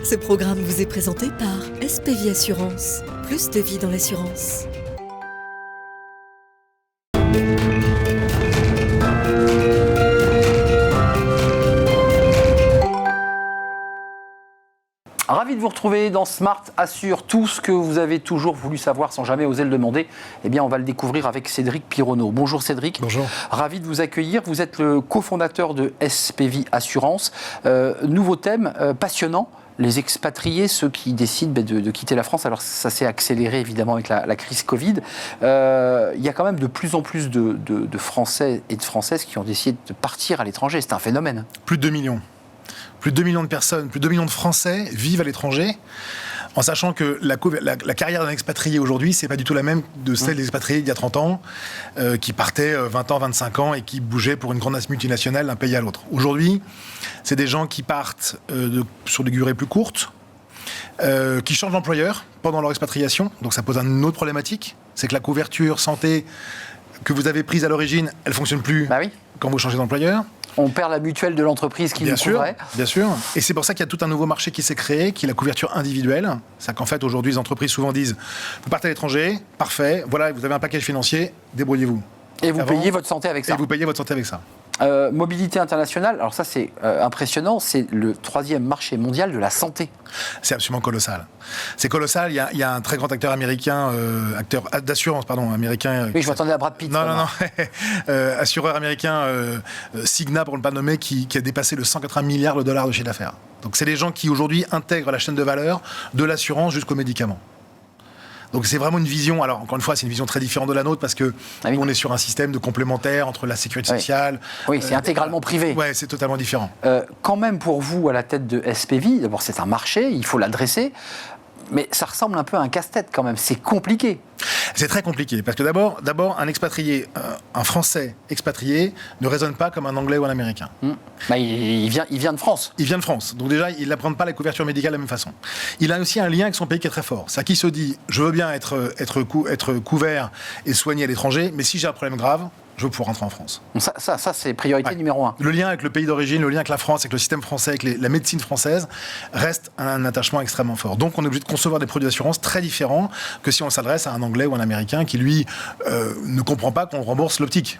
Ce programme vous est présenté par SPV Assurance. Plus de vie dans l'assurance. Ravi de vous retrouver dans Smart Assure. Tout ce que vous avez toujours voulu savoir sans jamais oser le demander, eh bien, on va le découvrir avec Cédric Pironneau. Bonjour Cédric. Bonjour. Ravi de vous accueillir. Vous êtes le cofondateur de SPV Assurance. Nouveau thème passionnant. Les expatriés, ceux qui décident de quitter la France. Alors ça s'est accéléré évidemment avec la crise Covid. Il y a quand même de plus en plus de Français et de Françaises qui ont décidé de partir à l'étranger. C'est un phénomène. Plus de 2 millions. Plus de 2 millions de personnes, plus de 2 millions de Français vivent à l'étranger, en sachant que la carrière d'un expatrié aujourd'hui, c'est pas du tout la même de celle des expatriés il y a 30 ans, qui partaient 20 ans, 25 ans et qui bougeaient pour une grande multinationale d'un pays à l'autre. Aujourd'hui, c'est des gens qui partent sur des durées plus courtes, qui changent d'employeur pendant leur expatriation, donc ça pose une autre problématique, c'est que la couverture santé que vous avez prise à l'origine, elle fonctionne plus quand vous changez d'employeur. On perd la mutuelle de l'entreprise qui nous couvrait. Bien sûr. Et c'est pour ça qu'il y a tout un nouveau marché qui s'est créé, qui est la couverture individuelle. C'est-à-dire qu'en fait, aujourd'hui, les entreprises souvent disent « Vous partez à l'étranger, parfait, voilà, vous avez un package financier, débrouillez-vous. » Et vous payez votre santé avec ça. Et vous payez votre santé avec ça. Mobilité internationale, alors ça c'est impressionnant, c'est le 3e marché mondial de la santé. C'est absolument colossal. C'est colossal, il y a un très grand acteur américain, acteur d'assurance, pardon, américain. Oui, je m'attendais à Brad Pitt. Non. Assureur américain, Cigna pour ne pas nommer, qui a dépassé le 180 milliards de dollars de chiffre d'affaires. Donc c'est des gens qui aujourd'hui intègrent la chaîne de valeur de l'assurance jusqu'aux médicaments. Donc c'est vraiment une vision, alors encore une fois c'est une vision très différente de la nôtre parce que on est sur un système de complémentaire entre la sécurité sociale. Oui, c'est intégralement privé. Oui, c'est totalement différent. Quand même pour vous à la tête de SPV, d'abord c'est un marché, il faut l'adresser, mais ça ressemble un peu à un casse-tête quand même, c'est compliqué. C'est très compliqué parce que d'abord un expatrié, un Français expatrié ne raisonne pas comme un Anglais ou un Américain. Il vient de France. Il vient de France, donc déjà il n'apprend pas la couverture médicale de la même façon. Il a aussi un lien avec son pays qui est très fort. C'est-à-dire qu'il se dit, je veux bien être couvert et soigné à l'étranger, mais si j'ai un problème grave, je veux pouvoir rentrer en France. Ça c'est priorité numéro 1. Le lien avec le pays d'origine, le lien avec la France, avec le système français, avec la médecine française, reste un attachement extrêmement fort. Donc on est obligé de concevoir des produits d'assurance très différents que si on s'adresse à un Anglais ou un Américain qui, lui, ne comprend pas qu'on rembourse l'optique.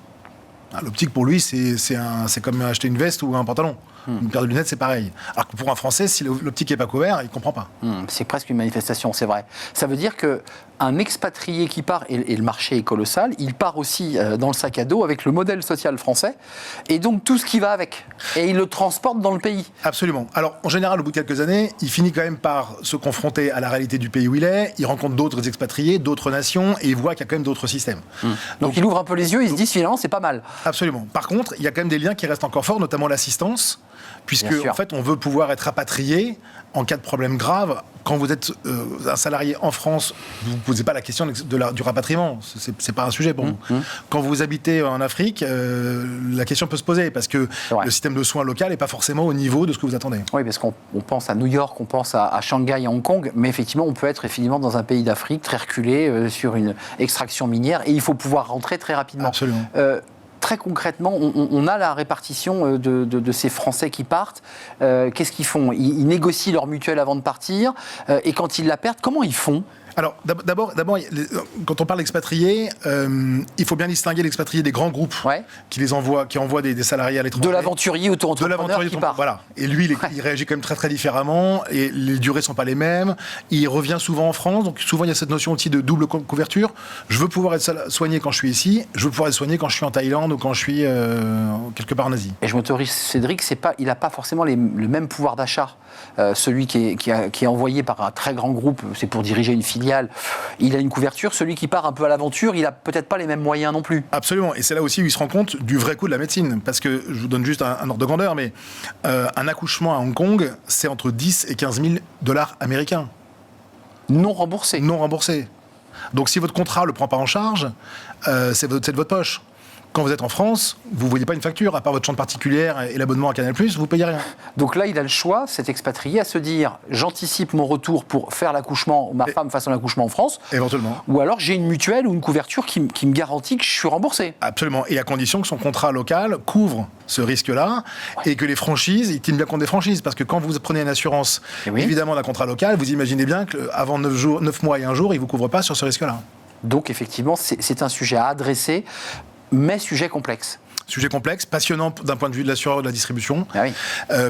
L'optique, pour lui, c'est comme acheter une veste ou un pantalon. Une paire de lunettes, c'est pareil. Alors que pour un Français, si l'optique n'est pas couverte, il ne comprend pas. C'est presque une manifestation, c'est vrai. Ça veut dire qu'un expatrié qui part, et le marché est colossal, il part aussi dans le sac à dos avec le modèle social français, et donc tout ce qui va avec. Et il le transporte dans le pays. Absolument. Alors, en général, au bout de quelques années, il finit quand même par se confronter à la réalité du pays où il est, il rencontre d'autres expatriés, d'autres nations, et il voit qu'il y a quand même d'autres systèmes. Donc il ouvre un peu les yeux, il se dit finalement, c'est pas mal. Absolument. Par contre, il y a quand même des liens qui restent encore forts, notamment l'assistance, puisque en fait, on veut pouvoir être rapatrié en cas de problème grave. Quand vous êtes un salarié en France, vous ne posez pas la question du rapatriement. C'est pas un sujet pour vous. Quand vous habitez en Afrique, la question peut se poser parce que le système de soins local n'est pas forcément au niveau de ce que vous attendez. Oui, parce qu'on pense à New York, on pense à Shanghai, à Hong Kong, mais effectivement, on peut être dans un pays d'Afrique très reculé sur une extraction minière et il faut pouvoir rentrer très rapidement. Absolument. Très concrètement, on a la répartition de ces Français qui partent. Qu'est-ce qu'ils font ? Ils négocient leur mutuelle avant de partir. Et quand ils la perdent, comment ils font ? Alors, d'abord, quand on parle d'expatriés, il faut bien distinguer l'expatrié des grands groupes qui envoient des salariés à l'étranger. De l'aventurier auto-entrepreneur qui part. Voilà. Et lui, il réagit quand même très très différemment. Et les durées sont pas les mêmes. Il revient souvent en France. Donc souvent, il y a cette notion aussi de double couverture. Je veux pouvoir être soigné quand je suis ici. Je veux pouvoir être soigné quand je suis en Thaïlande ou quand je suis quelque part en Asie. Et je m'autorise, Cédric, il n'a pas forcément le même pouvoir d'achat. Celui qui est envoyé par un très grand groupe, c'est pour diriger une filiale. Il a une couverture. Celui qui part un peu à l'aventure, il n'a peut-être pas les mêmes moyens non plus. Absolument. Et c'est là aussi où il se rend compte du vrai coût de la médecine. Parce que, je vous donne juste un ordre de grandeur, mais un accouchement à Hong Kong, c'est entre 10 et 15 000 dollars américains. Non remboursés. Non remboursés. Donc si votre contrat ne le prend pas en charge, c'est de votre poche. Quand vous êtes en France, vous ne voyez pas une facture, à part votre chambre particulière et l'abonnement à Canal+, vous ne payez rien. Donc là, il a le choix, cet expatrié, à se dire « j'anticipe mon retour pour faire l'accouchement, ma femme fasse son accouchement en France ». Éventuellement. Ou alors j'ai une mutuelle ou une couverture qui me garantit que je suis remboursé. Absolument, et à condition que son contrat local couvre ce risque-là, et que les franchises, ils tiennent bien compte des franchises, parce que quand vous prenez une assurance, évidemment d'un contrat local, vous imaginez bien qu'avant 9 mois et un jour, il ne vous couvre pas sur ce risque-là. Donc effectivement, c'est un sujet à adresser, mais sujet complexe. Sujet complexe, passionnant d'un point de vue de l'assureur de la distribution, Ah oui.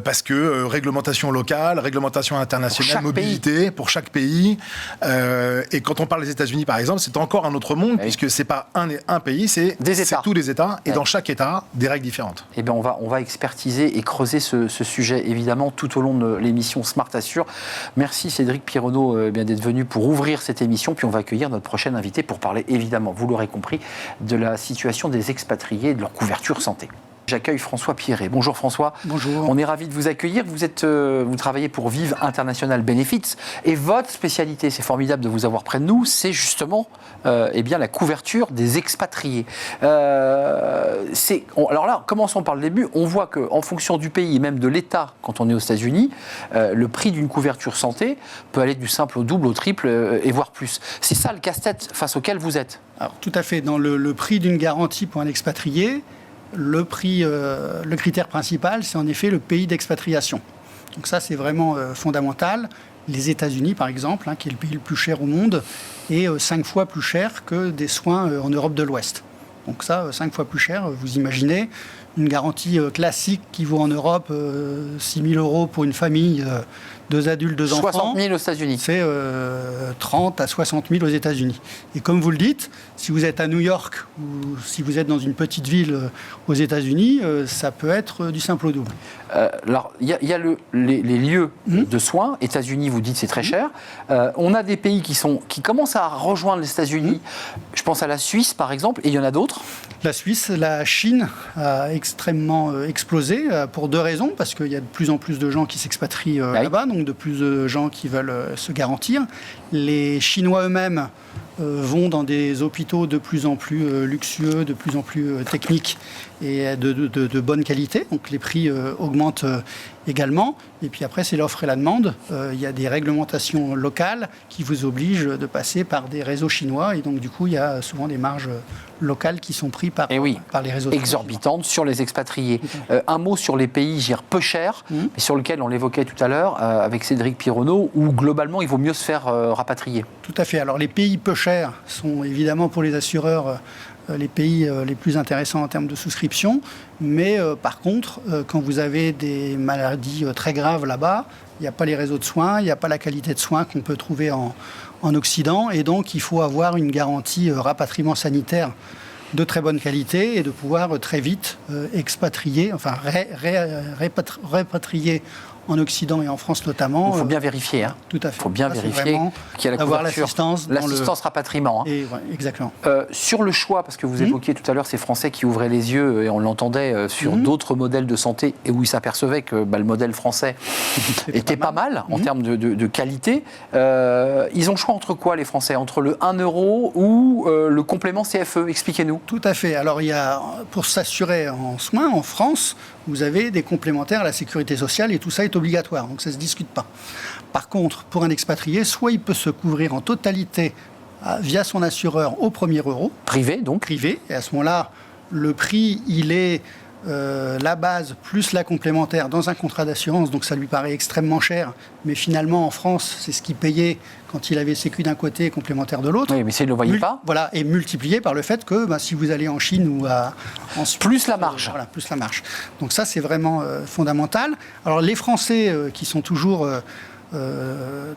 parce que réglementation locale, réglementation internationale, mobilité pour chaque pays. Et quand on parle des États-Unis, par exemple, c'est encore un autre monde, puisque c'est pas un pays, c'est tous les États, et dans chaque État, des règles différentes. Eh bien, on va expertiser et creuser ce sujet, évidemment, tout au long de l'émission Smart Assure. Merci Cédric Pierronneau d'être venu pour ouvrir cette émission, puis on va accueillir notre prochain invité pour parler, évidemment, vous l'aurez compris, de la situation des expatriés et de leur couverture santé. J'accueille François Pierret. Bonjour François. Bonjour. On est ravis de vous accueillir. Vous travaillez pour Vive International Benefits et votre spécialité, c'est formidable de vous avoir près de nous, c'est justement la couverture des expatriés. Alors là, commençons par le début. On voit qu'en fonction du pays et même de l'État, quand on est aux États-Unis, le prix d'une couverture santé peut aller du simple au double, au triple et voire plus. C'est ça le casse-tête face auquel vous êtes. Alors, tout à fait. Dans le prix d'une garantie pour un expatrié, le critère principal, c'est en effet le pays d'expatriation. Donc ça, c'est vraiment fondamental. Les États-Unis, par exemple, qui est le pays le plus cher au monde, est 5 fois plus cher que des soins en Europe de l'Ouest. Donc ça, 5 fois plus cher, vous imaginez, une garantie classique qui vaut en Europe 6 000 € pour une famille, 2 adultes, 2 enfants. 60 000 aux États-Unis. C'est 30 à 60 000 aux États-Unis. Et comme vous le dites, si vous êtes à New York ou si vous êtes dans une petite ville aux États-Unis, ça peut être du simple au double. Alors, il y a les lieux de soins. États-Unis, vous dites c'est très cher. On a des pays qui commencent à rejoindre les États-Unis. Je pense à la Suisse, par exemple, et il y en a d'autres. La Suisse, la Chine a extrêmement explosé pour 2 raisons. Parce qu'il y a de plus en plus de gens qui s'expatrient là-bas, donc de plus de gens qui veulent se garantir. Les Chinois eux-mêmes vont dans des hôpitaux de plus en plus luxueux, de plus en plus techniques et de bonne qualité. Donc les prix augmentent également. Et puis après, c'est l'offre et la demande. Il y a des réglementations locales qui vous obligent de passer par des réseaux chinois. Et donc du coup, il y a souvent des marges locales qui sont prises par les réseaux. Exorbitantes sur les expatriés. Un mot sur les pays, je dirais, peu chers, mais sur lesquels on l'évoquait tout à l'heure avec Cédric Pierronneau, où globalement, il vaut mieux se faire rapatrier. Tout à fait. Alors les pays peu chers sont évidemment pour les assureurs les pays les plus intéressants en termes de souscription. Mais par contre, quand vous avez des maladies très graves là-bas, il n'y a pas les réseaux de soins, il n'y a pas la qualité de soins qu'on peut trouver en Occident. Et donc, il faut avoir une garantie rapatriement sanitaire de très bonne qualité et de pouvoir très vite expatrier, enfin répatrier en Occident et en France notamment. Il faut bien vérifier. Tout à fait. Il faut bien vérifier qu'il y a la couverture. L'assistance rapatriement. Exactement. Sur le choix, parce que vous évoquiez tout à l'heure ces Français qui ouvraient les yeux, et on l'entendait sur d'autres modèles de santé, et où ils s'apercevaient que le modèle français était pas mal en termes de qualité. Ils ont le choix entre quoi, les Français ? Entre le 1 € ou le complément CFE ? Expliquez-nous. Tout à fait. Alors, pour s'assurer en soins, en France, vous avez des complémentaires à la sécurité sociale et tout ça est obligatoire, donc ça ne se discute pas. Par contre, pour un expatrié, soit il peut se couvrir en totalité via son assureur au premier euro. Privé, donc. Privé, et à ce moment-là, le prix, il est la base plus la complémentaire dans un contrat d'assurance, donc ça lui paraît extrêmement cher, mais finalement en France, c'est ce qu'il payait quand il avait Sécu d'un côté et complémentaire de l'autre. Oui, mais ça, il ne le voyait pas. Voilà, et multiplié par le fait que si vous allez en Chine ou en Suisse... Plus la marge. Voilà, plus la marge. Donc ça, c'est vraiment fondamental. Alors les Français qui sont toujours...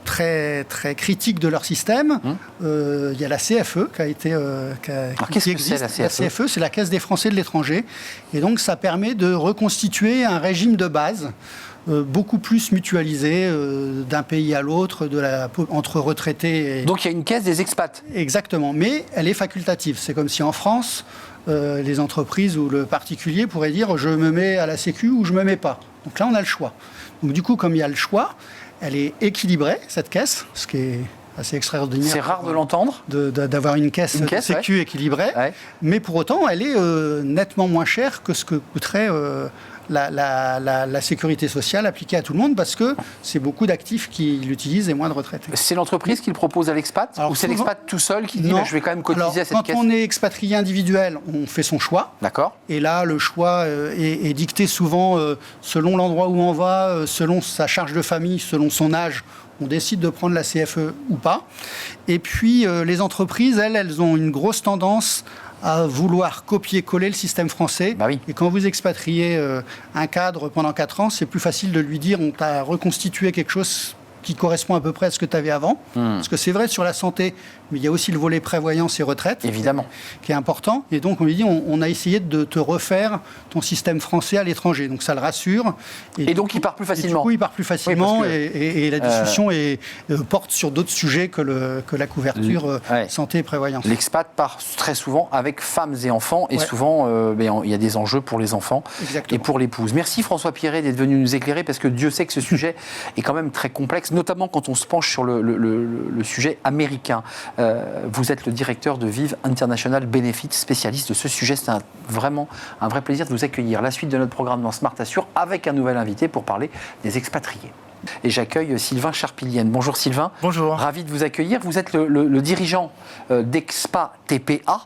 très, très critiques de leur système. Il y a la CFE qui a été... qu'est-ce que c'est la CFE ? La CFE, c'est la Caisse des Français de l'étranger. Et donc, ça permet de reconstituer un régime de base beaucoup plus mutualisé d'un pays à l'autre, entre retraités... Donc, il y a une caisse des expats. Exactement. Mais elle est facultative. C'est comme si en France, les entreprises ou le particulier pourraient dire « je me mets à la Sécu ou je ne me mets pas ». Donc là, on a le choix. Donc du coup, comme il y a le choix... Elle est équilibrée, cette caisse, ce qui est assez extraordinaire. C'est rare de l'entendre. D'avoir une caisse sécu équilibrée. Ouais. Mais pour autant, elle est nettement moins chère que ce que coûterait la sécurité sociale appliquée à tout le monde, parce que c'est beaucoup d'actifs qui l'utilisent et moins de retraités. C'est l'entreprise qui le propose à l'expat, ou c'est l'expat tout seul qui dit je vais quand même cotiser à cette caisse? Quand on est expatrié individuel, on fait son choix. D'accord. Et là, le choix est dicté souvent selon l'endroit où on va, selon sa charge de famille, selon son âge. On décide de prendre la CFE ou pas. Et puis, les entreprises, elles ont une grosse tendance à vouloir copier-coller le système français. Bah oui. Et quand vous expatriez un cadre pendant 4 ans, c'est plus facile de lui dire on t'a reconstitué quelque chose qui correspond à peu près à ce que tu avais avant. Parce que c'est vrai sur la santé, mais il y a aussi le volet prévoyance et retraite. Évidemment. Qui est important. Et donc, on lui dit, on a essayé de te refaire ton système français à l'étranger. Donc, ça le rassure. Et donc, il part plus facilement. Du coup, il part plus facilement. Oui, et la discussion porte sur d'autres sujets que la couverture santé et prévoyance. L'expat part très souvent avec femmes et enfants. Et souvent, il y a des enjeux pour les enfants. Exactement. Et pour l'épouse. Merci François Pierret d'être venu nous éclairer, parce que Dieu sait que ce sujet est quand même très complexe, notamment quand on se penche sur le sujet américain. Vous êtes le directeur de Vive International Benefits, spécialiste de ce sujet. C'est vraiment un vrai plaisir de vous accueillir. La suite de notre programme dans Smart Assure avec un nouvel invité pour parler des expatriés. Et j'accueille Sylvain Charpilienne. Bonjour Sylvain. Bonjour. Ravi de vous accueillir. Vous êtes le dirigeant d'Expa TPA,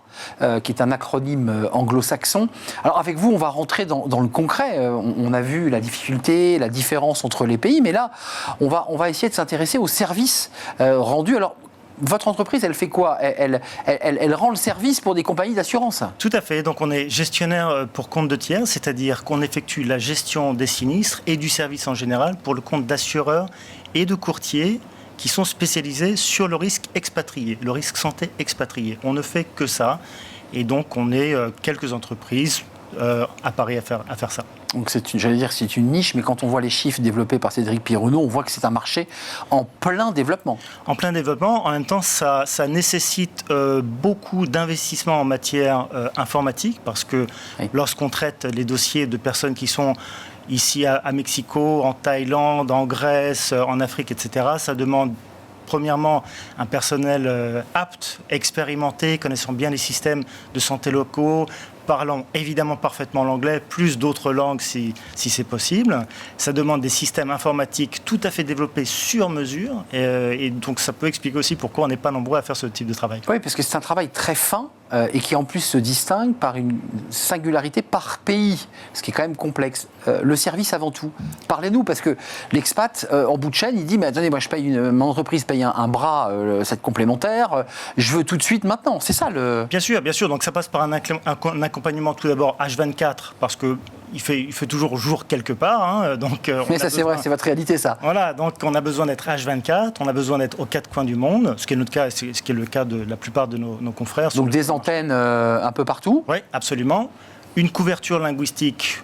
qui est un acronyme anglo-saxon. Alors avec vous, on va rentrer dans le concret. On a vu la difficulté, la différence entre les pays, mais là, on va essayer de s'intéresser aux services rendus. Alors, votre entreprise, elle fait quoi ? Elle rend le service pour des compagnies d'assurance ? Tout à fait. Donc, on est gestionnaire pour compte de tiers, c'est-à-dire qu'on effectue la gestion des sinistres et du service en général pour le compte d'assureurs et de courtiers qui sont spécialisés sur le risque expatrié, le risque santé expatrié. On ne fait que ça. Et donc, on est quelques entreprises à Paris à faire ça. Donc c'est une niche, mais quand on voit les chiffres développés par Cédric Pironneau, on voit que c'est un marché en plein développement. En plein développement. En même temps, ça nécessite beaucoup d'investissements en matière informatique, parce que lorsqu'on traite les dossiers de personnes qui sont ici à Mexico, en Thaïlande, en Grèce, en Afrique, etc., ça demande premièrement un personnel apte, expérimenté, connaissant bien les systèmes de santé locaux, parlant évidemment parfaitement l'anglais, plus d'autres langues si c'est possible. Ça demande des systèmes informatiques tout à fait développés sur mesure. Et donc ça peut expliquer aussi pourquoi on n'est pas nombreux à faire ce type de travail. Oui, parce que c'est un travail très fin et qui en plus se distingue par une singularité par pays, ce qui est quand même complexe. Le service avant tout. Parlez-nous, parce que l'expat, en bout de chaîne, il dit mais attendez, moi je paye mon entreprise paye un bras, cette complémentaire, je veux tout de suite maintenant. C'est ça le... Bien sûr. Donc ça passe par un accompagnement tout d'abord H24, parce que il fait toujours jour quelque part. Mais ça, c'est vrai, c'est votre réalité, ça. Voilà, donc on a besoin d'être H24, on a besoin d'être aux 4 coins du monde, ce qui est notre cas, ce qui est le cas de la plupart de nos confrères. Donc des antennes un peu partout ? Oui, absolument. Une couverture linguistique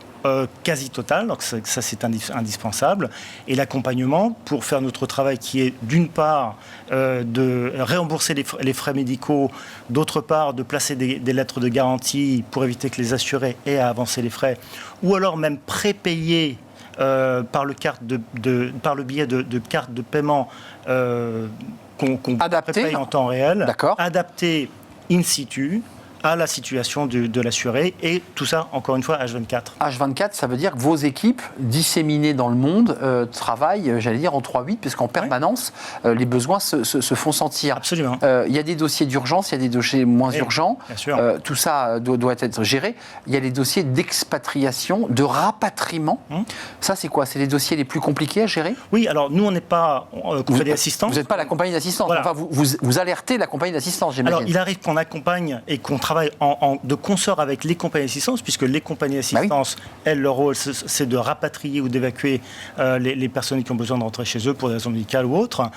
quasi totale, donc ça c'est indispensable, et l'accompagnement pour faire notre travail qui est d'une part de réembourser les frais médicaux, d'autre part de placer des lettres de garantie pour éviter que les assurés aient à avancer les frais, ou alors même prépayer par le biais de cartes de paiement qu'on prépaye en temps réel, adapté in situ à la situation de l'assuré, et tout ça, encore une fois, H24. H24, ça veut dire que vos équipes, disséminées dans le monde, travaillent, j'allais dire, en 3-8, puisqu'en permanence, les besoins se font sentir. Absolument. Il y a des dossiers d'urgence, il y a des dossiers moins urgents. Bien sûr. Tout ça doit être géré. Il y a les dossiers d'expatriation, de rapatriement. Ça, c'est quoi ? C'est les dossiers les plus compliqués à gérer ? Oui, alors nous, on n'est pas compagnie d'assistance. Vous n'êtes pas la compagnie d'assistance. Voilà. Enfin, vous alertez la compagnie d'assistance, j'imagine. Alors, il arrive qu'on accompagne et qu'on travaille de consort avec les compagnies d'assistance, puisque les compagnies d'assistance, elles, leur rôle, c'est de rapatrier ou d'évacuer les personnes qui ont besoin de rentrer chez eux pour des raisons médicales ou autres.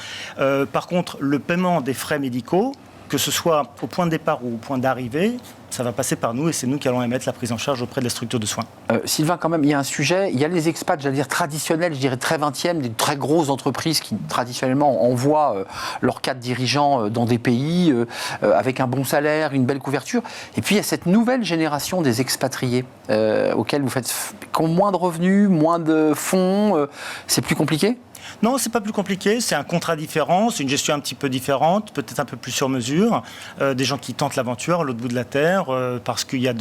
Par contre, le paiement des frais médicaux, que ce soit au point de départ ou au point d'arrivée, ça va passer par nous, et c'est nous qui allons émettre la prise en charge auprès de la structure de soins. Sylvain, quand même, il y a un sujet. Il y a les expats, j'allais dire traditionnels, je dirais très 20e, des très grosses entreprises qui traditionnellement envoient leurs cadres dirigeants dans des pays avec un bon salaire, une belle couverture. Et puis il y a cette nouvelle génération des expatriés auxquels vous faites qui ont moins de revenus, moins de fonds. C'est plus compliqué ? Non, c'est pas plus compliqué. C'est un contrat différent, c'est une gestion un petit peu différente, peut-être un peu plus sur mesure. Des gens qui tentent l'aventure à l'autre bout de la terre, parce qu'il y a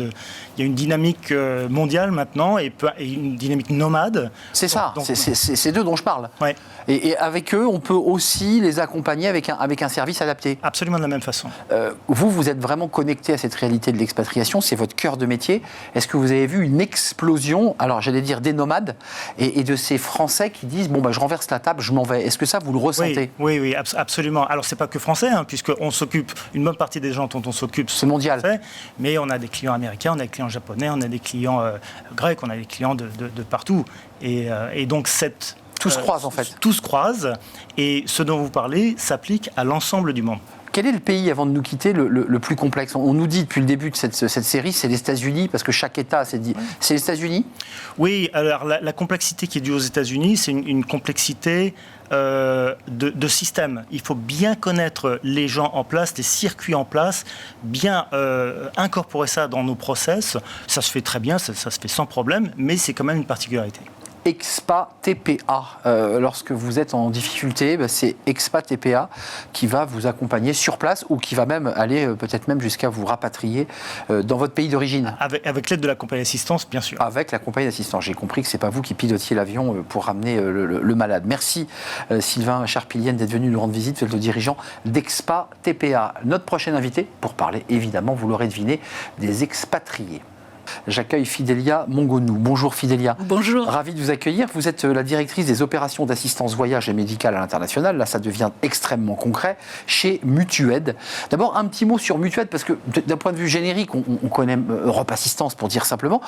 une dynamique mondiale maintenant et une dynamique nomade. C'est ça, c'est d'eux dont je parle. Ouais. Et avec eux, on peut aussi les accompagner avec un service adapté. Absolument de la même façon. Vous êtes vraiment connecté à cette réalité de l'expatriation, c'est votre cœur de métier. Est-ce que vous avez vu une explosion, alors j'allais dire des nomades, et de ces Français qui disent, bon, je renverse la table, je m'en vais. Est-ce que ça, vous le ressentez ? Oui, absolument. Alors, c'est pas que français, puisqu'on s'occupe, une bonne partie des gens dont on s'occupe, c'est mondial. Français, mais on a des clients américains, on a des clients japonais, on a des clients grecs, on a des clients de partout. Et donc, tout se croise, en fait. Tout se croise, et ce dont vous parlez s'applique à l'ensemble du monde. Quel est le pays, avant de nous quitter, le plus complexe ? On nous dit depuis le début de cette série, c'est les États-Unis, parce que chaque État s'est dit. C'est les États-Unis ? Oui, alors la complexité qui est due aux États-Unis, c'est une complexité de système. Il faut bien connaître les gens en place, les circuits en place, bien incorporer ça dans nos process. Ça se fait très bien, ça se fait sans problème, mais c'est quand même une particularité. Expat TPA. Lorsque vous êtes en difficulté, c'est Expat TPA qui va vous accompagner sur place ou qui va même aller peut-être même jusqu'à vous rapatrier dans votre pays d'origine. Avec l'aide de la compagnie d'assistance, bien sûr. Avec la compagnie d'assistance. J'ai compris que ce n'est pas vous qui pilotiez l'avion pour ramener le malade. Merci Sylvain Charpillienne d'être venu nous rendre visite. Vous êtes le dirigeant d'Expat TPA. Notre prochain invité pour parler, évidemment, vous l'aurez deviné, des expatriés. J'accueille Fidélia Mongonou. Bonjour Fidélia. Bonjour. Ravi de vous accueillir. Vous êtes la directrice des opérations d'assistance voyage et médicale à l'international. Là, ça devient extrêmement concret chez Mutued. D'abord, un petit mot sur Mutued, parce que d'un point de vue générique, on connaît Europe Assistance pour dire simplement.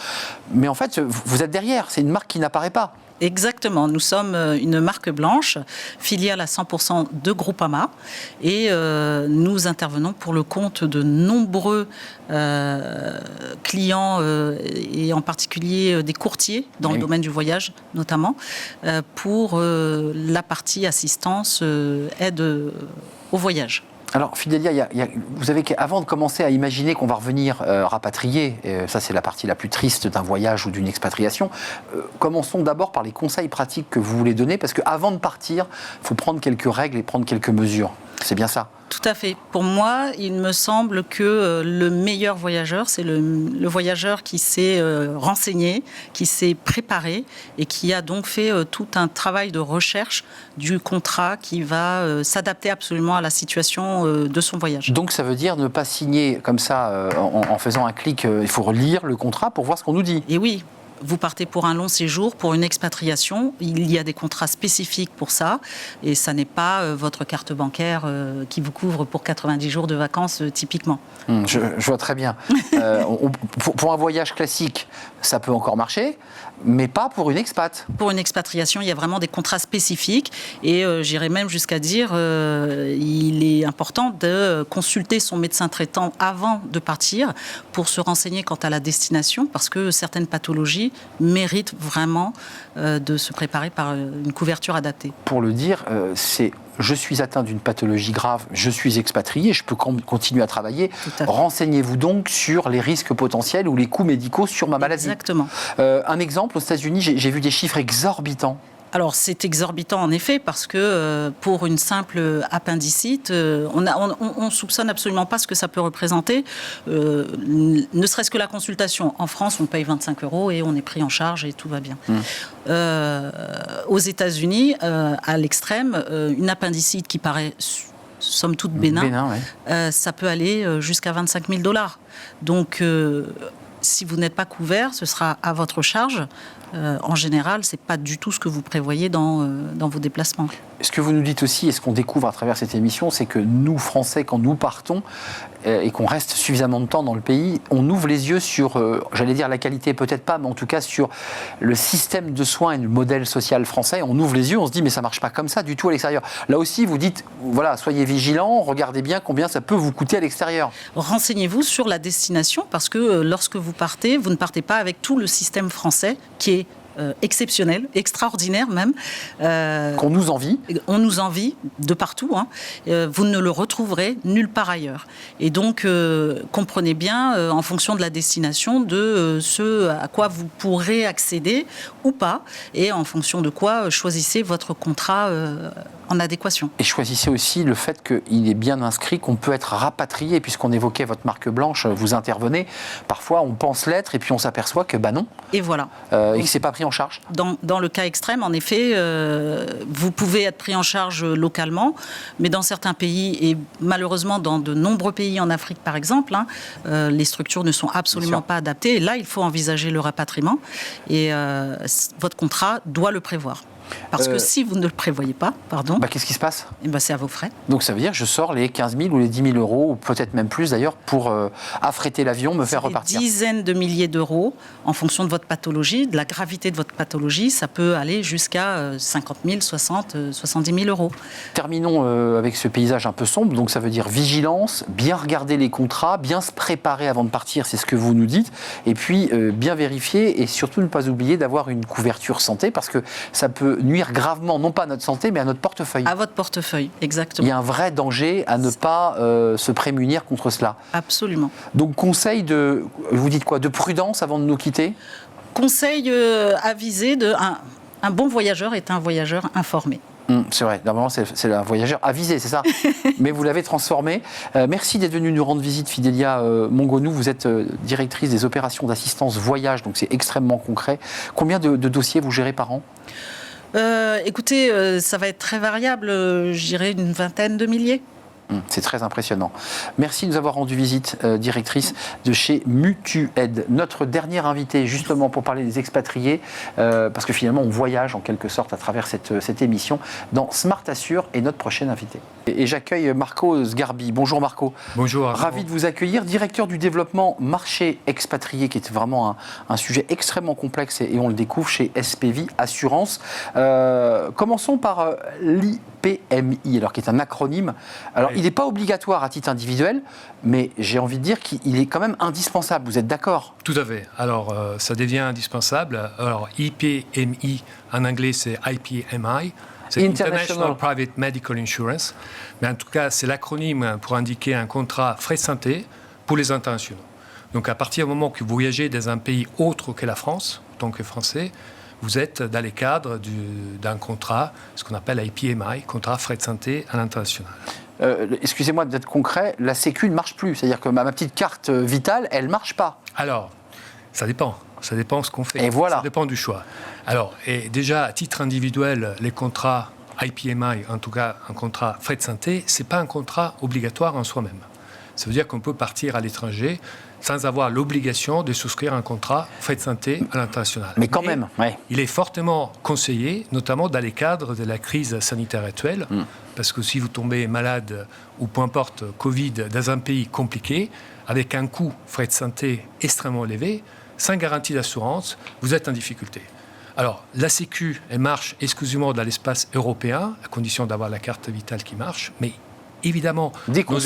Mais en fait, vous êtes derrière. C'est une marque qui n'apparaît pas. Exactement. Nous sommes une marque blanche, filiale à 100% de Groupama, et nous intervenons pour le compte de nombreux clients, et en particulier des courtiers dans le domaine du voyage notamment, pour la partie assistance, aide au voyage. Alors, Fidélia, vous avez, avant de commencer à imaginer qu'on va revenir rapatrier, ça c'est la partie la plus triste d'un voyage ou d'une expatriation, commençons d'abord par les conseils pratiques que vous voulez donner, parce qu'avant de partir, il faut prendre quelques règles et prendre quelques mesures. C'est bien ça ? Tout à fait. Pour moi, il me semble que le meilleur voyageur, c'est le voyageur qui s'est renseigné, qui s'est préparé et qui a donc fait tout un travail de recherche du contrat qui va s'adapter absolument à la situation de son voyage. Donc ça veut dire ne pas signer comme ça en faisant un clic, il faut relire le contrat pour voir ce qu'on nous dit. Et oui. Vous partez pour un long séjour, pour une expatriation. Il y a des contrats spécifiques pour ça. Et ça n'est pas votre carte bancaire qui vous couvre pour 90 jours de vacances, typiquement. Je vois très bien. Pour un voyage classique, ça peut encore marcher, mais pas pour une expat. Pour une expatriation, il y a vraiment des contrats spécifiques. Et j'irais même jusqu'à dire il est important de consulter son médecin traitant avant de partir pour se renseigner quant à la destination, parce que certaines pathologies mérite vraiment de se préparer par une couverture adaptée. Pour le dire, c'est je suis atteint d'une pathologie grave, je suis expatrié, je peux continuer à travailler. Renseignez-vous donc sur les risques potentiels ou les coûts médicaux sur ma maladie. Exactement. Un exemple, aux États-Unis, j'ai vu des chiffres exorbitants. Alors, c'est exorbitant en effet, parce que pour une simple appendicite, on soupçonne absolument pas ce que ça peut représenter. Ne serait-ce que la consultation. En France, on paye 25 € et on est pris en charge et tout va bien. Aux États-Unis, à l'extrême, une appendicite qui paraît somme toute bénin, ça peut aller jusqu'à 25 000 $. Donc, si vous n'êtes pas couvert, ce sera à votre charge. En général, ce n'est pas du tout ce que vous prévoyez dans vos déplacements. Ce que vous nous dites aussi, et ce qu'on découvre à travers cette émission, c'est que nous, Français, quand nous partons et qu'on reste suffisamment de temps dans le pays, on ouvre les yeux sur, j'allais dire la qualité, peut-être pas, mais en tout cas sur le système de soins et le modèle social français. On ouvre les yeux, on se dit, mais ça ne marche pas comme ça du tout à l'extérieur. Là aussi, vous dites, voilà, soyez vigilants, regardez bien combien ça peut vous coûter à l'extérieur. Renseignez-vous sur la destination, parce que lorsque vous partez, vous ne partez pas avec tout le système français qui est exceptionnel, extraordinaire même. Qu'on nous envie. On nous envie de partout. Hein. Vous ne le retrouverez nulle part ailleurs. Et donc, comprenez bien, en fonction de la destination, de ce à quoi vous pourrez accéder ou pas, et en fonction de quoi choisissez votre contrat en adéquation. Et choisissez aussi le fait qu'il est bien inscrit, qu'on peut être rapatrié, puisqu'on évoquait votre marque blanche, vous intervenez. Parfois, on pense l'être et puis on s'aperçoit que non. Et voilà. Et que c'est pas pris en charge. Dans le cas extrême, en effet, vous pouvez être pris en charge localement, mais dans certains pays, et malheureusement dans de nombreux pays en Afrique par exemple, les structures ne sont absolument pas adaptées. Et là, il faut envisager le rapatriement et votre contrat doit le prévoir. Parce que si vous ne le prévoyez pas, qu'est-ce qui se passe ? C'est à vos frais. Donc ça veut dire que je sors les 15 000 ou les 10 000 euros, ou peut-être même plus d'ailleurs, pour affréter l'avion, me faire repartir. Des dizaines de milliers d'euros en fonction de votre pathologie, de la gravité de votre pathologie. Ça peut aller jusqu'à 50 000, 60 000, 70 000 euros. Terminons avec ce paysage un peu sombre. Donc ça veut dire vigilance, bien regarder les contrats, bien se préparer avant de partir, c'est ce que vous nous dites. Et puis bien vérifier et surtout ne pas oublier d'avoir une couverture santé, parce que ça peut nuire gravement, non pas à notre santé, mais à notre portefeuille. À votre portefeuille, exactement. Il y a un vrai danger à ne pas se prémunir contre cela. Absolument. Donc conseil vous dites quoi, de prudence avant de nous quitter ? Conseil avisé un bon voyageur est un voyageur informé. C'est vrai, normalement c'est un voyageur avisé, c'est ça. Mais vous l'avez transformé. Merci d'être venu nous rendre visite, Fidélia Mongonou. Vous êtes directrice des opérations d'assistance voyage, donc c'est extrêmement concret. Combien de dossiers vous gérez par an ? Écoutez, ça va être très variable, je dirais une vingtaine de milliers. C'est très impressionnant. Merci de nous avoir rendu visite, directrice de chez Mutuaide. Notre dernière invitée, justement pour parler des expatriés, parce que finalement on voyage en quelque sorte à travers cette émission, dans Smart Assure, est notre prochaine invitée. Et j'accueille Marco Sgarbi. Bonjour Marco. Bonjour. Ravi de vous accueillir, directeur du développement marché expatrié, qui est vraiment un sujet extrêmement complexe et on le découvre chez SPV Assurance. Commençons par l'IPMI, alors qui est un acronyme. Alors il n'est pas obligatoire à titre individuel, mais j'ai envie de dire qu'il est quand même indispensable. Vous êtes d'accord ? Tout à fait. Alors ça devient indispensable. Alors IPMI en anglais c'est IPMI. C'est International Private Medical Insurance. Mais en tout cas, c'est l'acronyme pour indiquer un contrat frais de santé pour les internationaux. Donc, à partir du moment que vous voyagez dans un pays autre que la France, en tant que Français, vous êtes dans les cadres d'un contrat, ce qu'on appelle IPMI, contrat frais de santé à l'international. Excusez-moi d'être concret, la Sécu ne marche plus. C'est-à-dire que ma petite carte vitale, elle ne marche pas. Alors, ça dépend. Ça dépend de ce qu'on fait. Et voilà. Ça dépend du choix. Alors, et déjà, à titre individuel, les contrats IPMI, en tout cas un contrat frais de santé, ce n'est pas un contrat obligatoire en soi-même. Ça veut dire qu'on peut partir à l'étranger sans avoir l'obligation de souscrire un contrat frais de santé à l'international. Mais quand même, ouais. Il est fortement conseillé, notamment dans les cadres de la crise sanitaire actuelle, parce que si vous tombez malade ou peu importe, Covid, dans un pays compliqué, avec un coût frais de santé extrêmement élevé, sans garantie d'assurance, vous êtes en difficulté. Alors, la Sécu, elle marche exclusivement dans l'espace européen, à condition d'avoir la carte vitale qui marche, mais évidemment, dès qu'on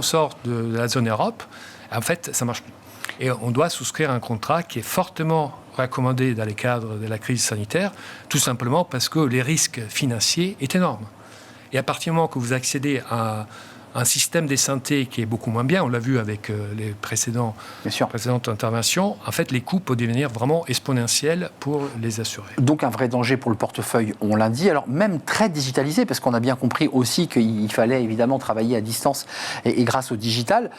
sort de la zone Europe, en fait, ça ne marche plus. Et on doit souscrire un contrat qui est fortement recommandé dans les cadres de la crise sanitaire, tout simplement parce que les risques financiers sont énormes. Et à partir du moment que vous accédez à un système de santé qui est beaucoup moins bien, on l'a vu avec les précédentes interventions, en fait, les coûts peuvent devenir vraiment exponentiels pour les assurés. Donc un vrai danger pour le portefeuille, on l'a dit. Alors même très digitalisé, parce qu'on a bien compris aussi qu'il fallait évidemment travailler à distance et grâce au digital,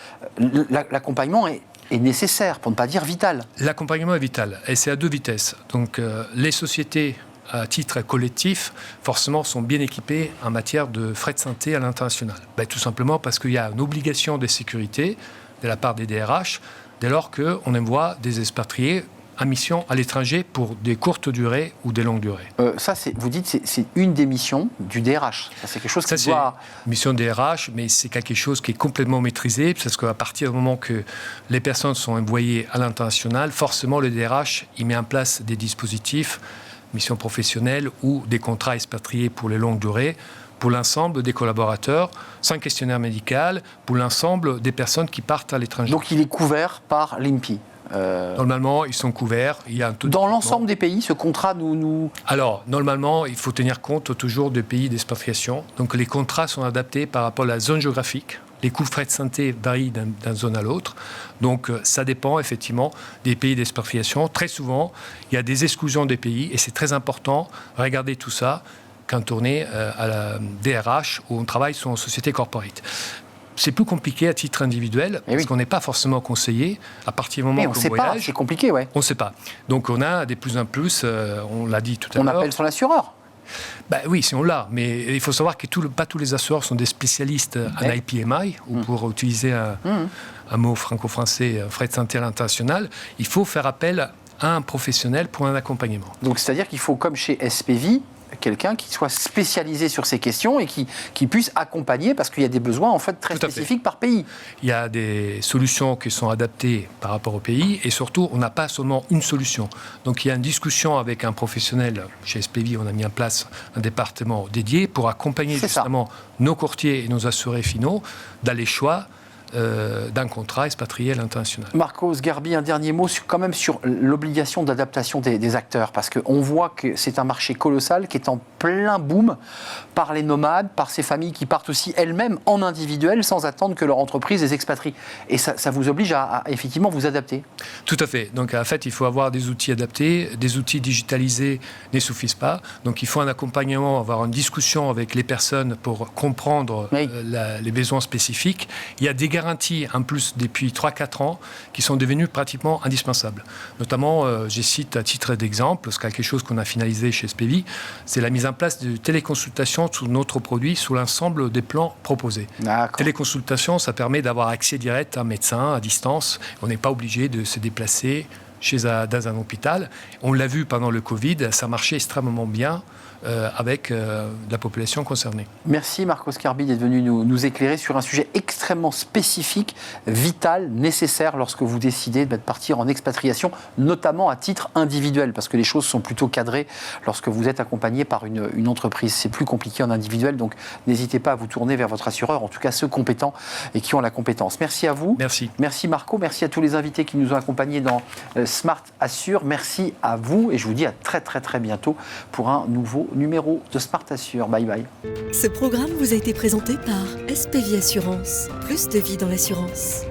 l'accompagnement est nécessaire, pour ne pas dire vital. L'accompagnement est vital, et c'est à deux vitesses. Donc les sociétés à titre collectif, forcément, sont bien équipés en matière de frais de santé à l'international. Tout simplement parce qu'il y a une obligation de sécurité de la part des DRH dès lors qu'on envoie des expatriés en mission à l'étranger pour des courtes durées ou des longues durées. Ça, vous dites, c'est une des missions du DRH. Ça, c'est quelque chose qui doit... C'est une mission DRH, mais c'est quelque chose qui est complètement maîtrisé, parce qu'à partir du moment que les personnes sont envoyées à l'international, forcément, le DRH, il met en place des dispositifs mission professionnelle ou des contrats expatriés pour les longues durées, pour l'ensemble des collaborateurs, sans questionnaire médical, pour l'ensemble des personnes qui partent à l'étranger. Donc il est couvert par l'INPI. Normalement, ils sont couverts. Il y a un taux Dans l'ensemble des pays, ce contrat nous... Alors, normalement, il faut tenir compte toujours des pays d'expatriation. Donc, les contrats sont adaptés par rapport à la zone géographique. Les coûts de frais de santé varient d'une zone à l'autre. Donc, ça dépend effectivement des pays d'expatriation. Très souvent, il y a des exclusions des pays et c'est très important. Regardez tout ça quand on est à la DRH où on travaille sur une société corporate. C'est plus compliqué à titre individuel parce qu'on n'est pas forcément conseillé à partir du moment où on voyage. C'est compliqué, ouais. On ne sait pas. Donc, on a des plus en plus, on l'a dit tout à l'heure. On appelle son assureur. Oui, si on l'a, mais il faut savoir que pas tous les assureurs sont des spécialistes en IPMI, ou pour utiliser un mot franco-français, frais de santé international. Il faut faire appel à un professionnel pour un accompagnement. Donc, c'est-à-dire qu'il faut, comme chez SPV, quelqu'un qui soit spécialisé sur ces questions et qui puisse accompagner, parce qu'il y a des besoins en fait très spécifiques par pays. Il y a des solutions qui sont adaptées par rapport au pays et surtout, on n'a pas seulement une solution. Donc il y a une discussion avec un professionnel. Chez SPV, on a mis en place un département dédié pour accompagner justement nos courtiers et nos assurés finaux dans les choix d'un contrat expatrié à l'international. Marcos Garbi, un dernier mot quand même sur l'obligation d'adaptation des acteurs, parce qu'on voit que c'est un marché colossal qui est en plein boom par les nomades, par ces familles qui partent aussi elles-mêmes en individuel sans attendre que leur entreprise les expatrie. Et ça vous oblige à effectivement vous adapter. Tout à fait. Donc en fait, il faut avoir des outils adaptés, des outils digitalisés ne suffisent pas. Donc il faut un accompagnement, avoir une discussion avec les personnes pour comprendre les besoins spécifiques. Il y a des garanties en plus depuis 3-4 ans qui sont devenues pratiquement indispensables. Notamment, je cite à titre d'exemple, c'est quelque chose qu'on a finalisé chez SPV, c'est la mise en place de téléconsultation sur notre produit sous l'ensemble des plans proposés. Téléconsultation, ça permet d'avoir accès direct à un médecin à distance. On n'est pas obligé de se déplacer dans un hôpital. On l'a vu pendant le Covid, ça marchait extrêmement bien avec la population concernée. Merci Marcos Garbi d'être venu nous éclairer sur un sujet extrêmement spécifique, vital, nécessaire lorsque vous décidez de partir en expatriation, notamment à titre individuel, parce que les choses sont plutôt cadrées lorsque vous êtes accompagné par une entreprise. C'est plus compliqué en individuel, donc n'hésitez pas à vous tourner vers votre assureur, en tout cas ceux compétents et qui ont la compétence. Merci à vous. Merci. Merci Marco, merci à tous les invités qui nous ont accompagnés dans Smart Assure. Merci à vous et je vous dis à très très très bientôt pour un nouveau numéro de Smart Assure. Bye bye. Ce programme vous a été présenté par SPV Assurance. Plus de vie dans l'assurance.